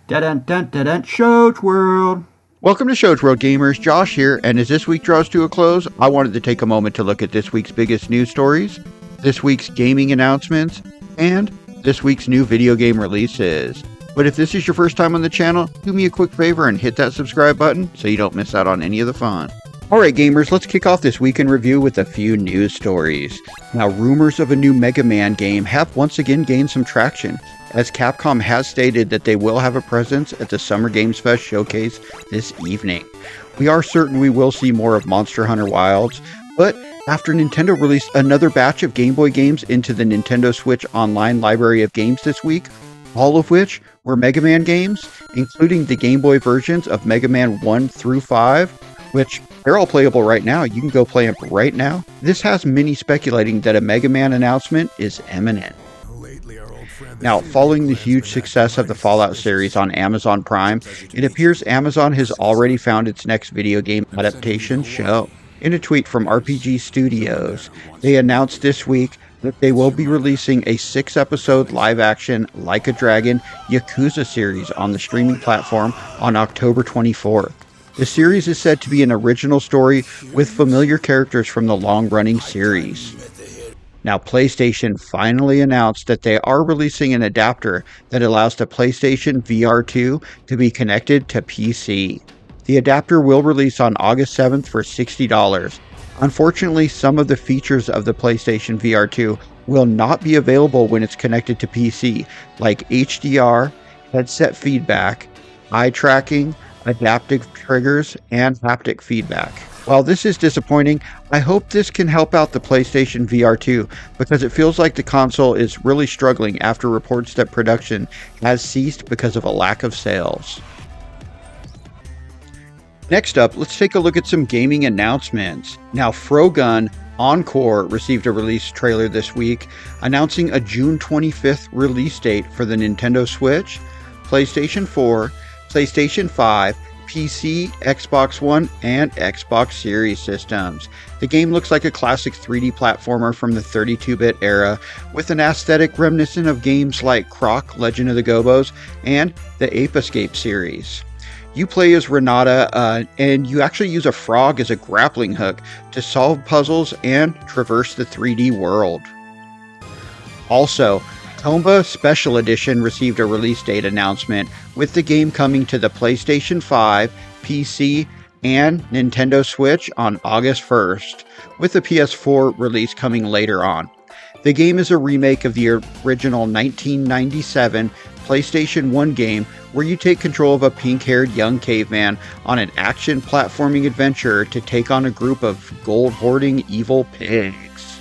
Dun-dun-dun-dun-dun, Shows World. Welcome to Shows World Gamers, Josh here, and as this week draws to a close, I wanted to take a moment to look at this week's biggest news stories, this week's gaming announcements, and this week's new video game releases. But if this is your first time on the channel, do me a quick favor and hit that subscribe button so you don't miss out on any of the fun. Alright gamers, let's kick off this week in review with a few news stories. Now, rumors of a new Mega Man game have once again gained some traction, as Capcom has stated that they will have a presence at the Summer Games Fest showcase this evening. We are certain we will see more of Monster Hunter Wilds, but after Nintendo released another batch of Game Boy games into the Nintendo Switch Online library of games this week, all of which were Mega Man games, including the Game Boy versions of Mega Man 1 through 5, which they're all playable right now. You can go play them right now. This has many speculating that a Mega Man announcement is imminent. Now, following the huge success of the Fallout series on Amazon Prime, it appears Amazon has already found its next video game adaptation show. In a tweet from RPG Studios, they announced this week that they will be releasing a 6-episode live-action Like a Dragon Yakuza series on the streaming platform on October 24th. The series is said to be an original story with familiar characters from the long-running series. Now, PlayStation finally announced that they are releasing an adapter that allows the PlayStation VR 2 to be connected to PC. The adapter will release on August 7th for $60. Unfortunately, some of the features of the PlayStation VR 2 will not be available when it's connected to PC, like HDR, headset feedback, eye tracking, adaptive triggers, and haptic feedback. While this is disappointing, I hope this can help out the PlayStation VR 2 because it feels like the console is really struggling after reports that production has ceased because of a lack of sales. Next up, let's take a look at some gaming announcements. Now, Frogun Encore received a release trailer this week, announcing a June 25th release date for the Nintendo Switch, PlayStation 4, PlayStation 5, PC, Xbox One, and Xbox Series systems. The game looks like a classic 3D platformer from the 32-bit era, with an aesthetic reminiscent of games like Croc, Legend of the Gobos, and the Ape Escape series. You play as Renata, and you actually use a frog as a grappling hook to solve puzzles and traverse the 3D world. Also, Tomba Special Edition received a release date announcement, with the game coming to the PlayStation 5, PC, and Nintendo Switch on August 1st, with the PS4 release coming later on. The game is a remake of the original 1997 PlayStation 1 game where you take control of a pink-haired young caveman on an action platforming adventure to take on a group of gold-hoarding evil pigs.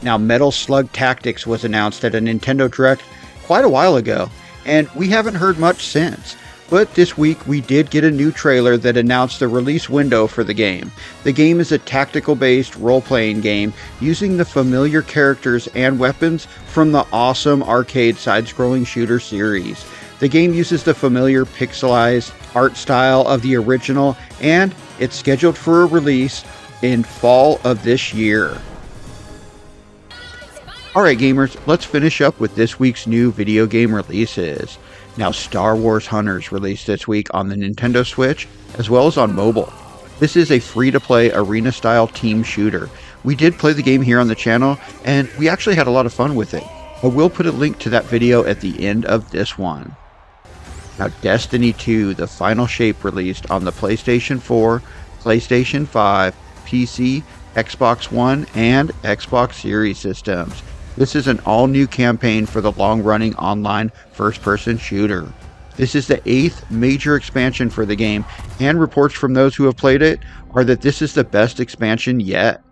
Now, Metal Slug Tactics was announced at a Nintendo Direct quite a while ago, and we haven't heard much since. But this week we did get a new trailer that announced the release window for the game. The game is a tactical-based role-playing game using the familiar characters and weapons from the awesome arcade side-scrolling shooter series. The game uses the familiar pixelized art style of the original, and it's scheduled for a release in fall of this year. Alright gamers, let's finish up with this week's new video game releases. Now, Star Wars Hunters released this week on the Nintendo Switch, as well as on mobile. This is a free-to-play arena-style team shooter. We did play the game here on the channel, and we actually had a lot of fun with it. I will put a link to that video at the end of this one. Now, Destiny 2, The Final Shape released on the PlayStation 4, PlayStation 5, PC, Xbox One, and Xbox Series systems. This is an all-new campaign for the long-running online first-person shooter. This is the 8th major expansion for the game, and reports from those who have played it are that this is the best expansion yet.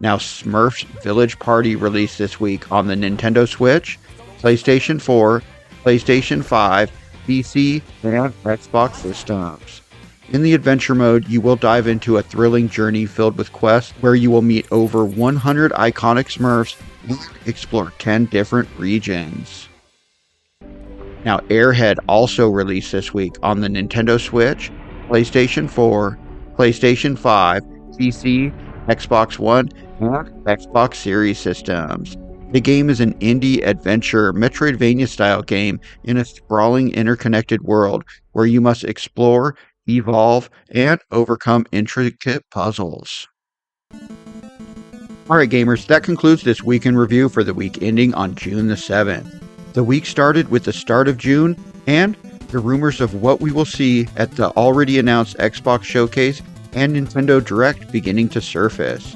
Now, Smurfs Village Party released this week on the Nintendo Switch, PlayStation 4, PlayStation 5, PC, and Xbox systems. In the adventure mode, you will dive into a thrilling journey filled with quests where you will meet over 100 iconic Smurfs and explore 10 different regions. Now, Airhead also released this week on the Nintendo Switch, PlayStation 4, PlayStation 5, PC, Xbox One, and Xbox Series systems. The game is an indie adventure Metroidvania style game in a sprawling interconnected world where you must explore, evolve, and overcome intricate puzzles. Alright gamers, that concludes this week in review for the week ending on June the 7th. The week started with the start of June and the rumors of what we will see at the already announced Xbox Showcase and Nintendo Direct beginning to surface.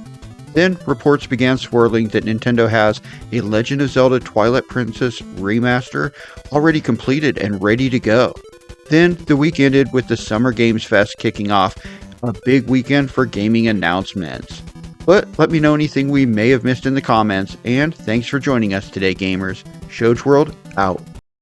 Then reports began swirling that Nintendo has a Legend of Zelda Twilight Princess remaster already completed and ready to go. Then the week ended with the Summer Games Fest kicking off, a big weekend for gaming announcements. But let me know anything we may have missed in the comments, and thanks for joining us today gamers. Shoge World out.